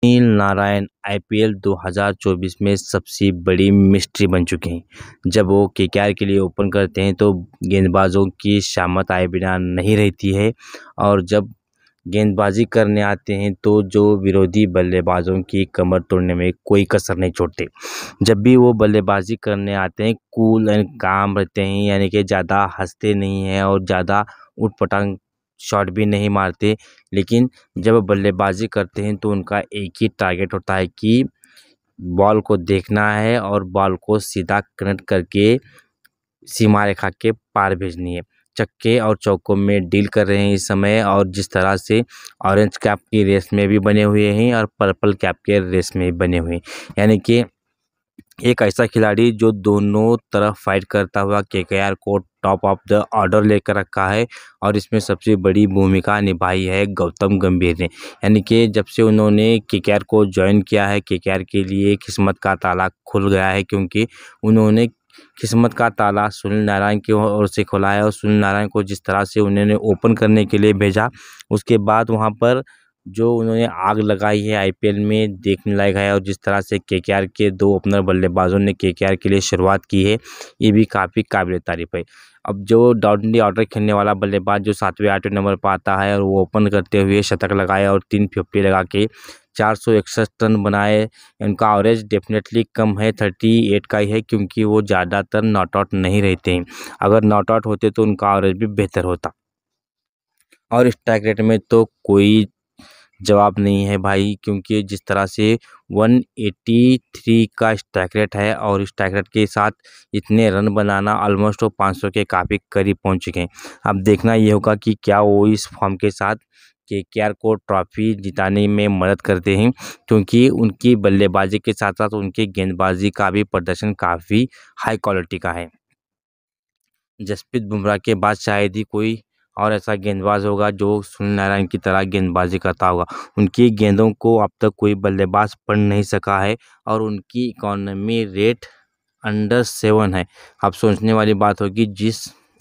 Sunil Narayan IPL 2024 में सबसे बड़ी मिस्ट्री बन चुके हैं। जब वो केकेआर के लिए ओपन करते हैं तो गेंदबाजों की शामत आए बिना नहीं रहती है, और जब गेंदबाजी करने आते हैं तो जो विरोधी बल्लेबाजों की कमर तोड़ने में कोई कसर नहीं छोड़ते। जब भी वो बल्लेबाजी करने आते हैं कूल एंड काम रहते हैं, यानी कि ज़्यादा हंसते नहीं हैं और ज़्यादा उटपटांग शॉट भी नहीं मारते। लेकिन जब बल्लेबाजी करते हैं तो उनका एक ही टारगेट होता है कि बॉल को देखना है और बॉल को सीधा कनेक्ट करके सीमा रेखा के पार भेजनी है। छक्के और चौकों में डील कर रहे हैं इस समय, और जिस तरह से ऑरेंज कैप की रेस में भी बने हुए हैं और पर्पल कैप के रेस में भी बने हुए हैं, यानी कि एक ऐसा खिलाड़ी जो दोनों तरफ फाइट करता हुआ केकेआर को टॉप ऑफ द ऑर्डर लेकर रखा है। और इसमें सबसे बड़ी भूमिका निभाई है गौतम गंभीर ने, यानी कि जब से उन्होंने केकेआर को ज्वाइन किया है केकेआर के लिए किस्मत का ताला खुल गया है, क्योंकि उन्होंने किस्मत का ताला सुनील नारायण की ओर से खोला है। और सुनील नारायण को जिस तरह से उन्होंने ओपन करने के लिए भेजा, उसके बाद वहां पर जो उन्होंने आग लगाई है आईपीएल में देखने लायक है। और जिस तरह से केकेआर के दो ओपनर बल्लेबाजों ने केकेआर के लिए शुरुआत की है, ये भी काफ़ी काबिल तारीफ है। अब जो डाउन दी ऑर्डर खेलने वाला बल्लेबाज जो 7वें 8वें नंबर पर आता है और वो ओपन करते हुए शतक लगाए और 3 फिफ्टी लगा के 461 रन बनाए, उनका एवरेज डेफिनेटली कम है, 38 का ही है, क्योंकि वो ज़्यादातर नॉट आउट नहीं रहते हैं। अगर नॉट आउट होते तो उनका एवरेज भी बेहतर होता। और स्ट्राइक रेट में तो कोई जवाब नहीं है भाई, क्योंकि जिस तरह से 183 का स्ट्राइक रेट है और स्ट्राइक रेट के साथ इतने रन बनाना ऑलमोस्ट वो 500 के काफ़ी करीब पहुंच चुके हैं। अब देखना ये होगा कि क्या वो इस फॉर्म के साथ केकेआर को ट्रॉफी जिताने में मदद करते हैं, क्योंकि उनकी बल्लेबाजी के साथ साथ उनकी गेंदबाजी का भी प्रदर्शन काफ़ी हाई क्वालिटी का है। जसप्रीत बुमराह के बाद शायद ही कोई और ऐसा गेंदबाज होगा जो सुनील नारायण की तरह गेंदबाजी करता होगा। उनकी गेंदों को अब तक कोई बल्लेबाज पढ़ नहीं सका है, और उनकी इकॉनमी रेट अंडर 7 है। अब सोचने वाली बात होगी,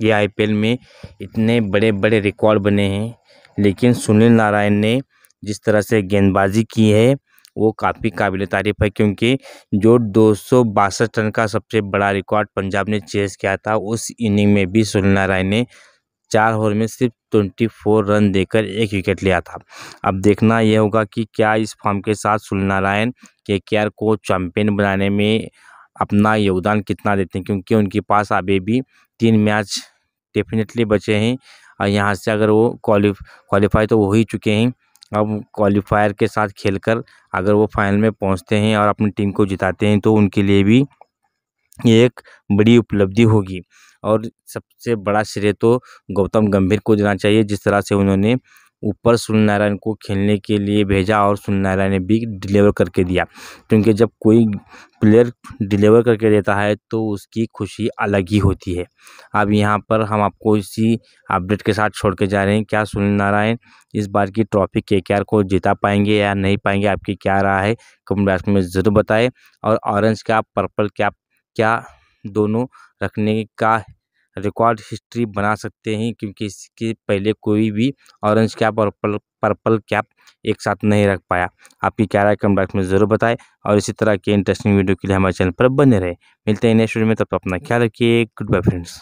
ये आईपीएल में इतने बड़े बड़े रिकॉर्ड बने हैं, लेकिन सुनील नारायण ने जिस तरह से गेंदबाजी की है वो काफ़ी काबिल तारीफ है। क्योंकि जो 262 रन का सबसे बड़ा रिकॉर्ड पंजाब ने चेस किया था, उस इनिंग में भी सुनील नारायण ने 4 ओवर में सिर्फ 24 रन देकर 1 विकेट लिया था। अब देखना यह होगा कि क्या इस फॉर्म के साथ सुनील नारायण केकेआर को चैंपियन बनाने में अपना योगदान कितना देते हैं, क्योंकि उनके पास अभी भी 3 मैच डेफिनेटली बचे हैं। और यहाँ से अगर वो क्वालिफाई तो हो ही चुके हैं, अब क्वालिफायर के साथ खेलकर अगर वो फाइनल में पहुंचते हैं और अपनी टीम को जिताते हैं तो उनके लिए भी ये एक बड़ी उपलब्धि होगी। और सबसे बड़ा श्रेय तो गौतम गंभीर को देना चाहिए, जिस तरह से उन्होंने ऊपर सुनील नारायण को खेलने के लिए भेजा और सुनील नारायण ने भी डिलीवर करके दिया। क्योंकि जब कोई प्लेयर डिलीवर करके देता है तो उसकी खुशी अलग ही होती है। अब यहाँ पर हम आपको इसी अपडेट के साथ छोड़ के जा रहे हैं। क्या सुनील नारायण इस बार की ट्रॉफी केकेआर को जिता पाएंगे या नहीं पाएंगे, आपकी क्या राय है कमेंट बॉक्स में ज़रूर बताएं। और ऑरेंज कैप पर्पल कैप क्या दोनों रखने का रिकॉर्ड हिस्ट्री बना सकते हैं, क्योंकि इसके पहले कोई भी ऑरेंज कैप और पर्पल कैप एक साथ नहीं रख पाया। आपकी क्या राय कमेंट बॉक्स में ज़रूर बताएं, और इसी तरह के इंटरेस्टिंग वीडियो के लिए हमारे चैनल पर बने रहे। मिलते हैं नेक्स्ट वीडियो में, तब तक अपना ख्याल रखिए। Goodbye friends.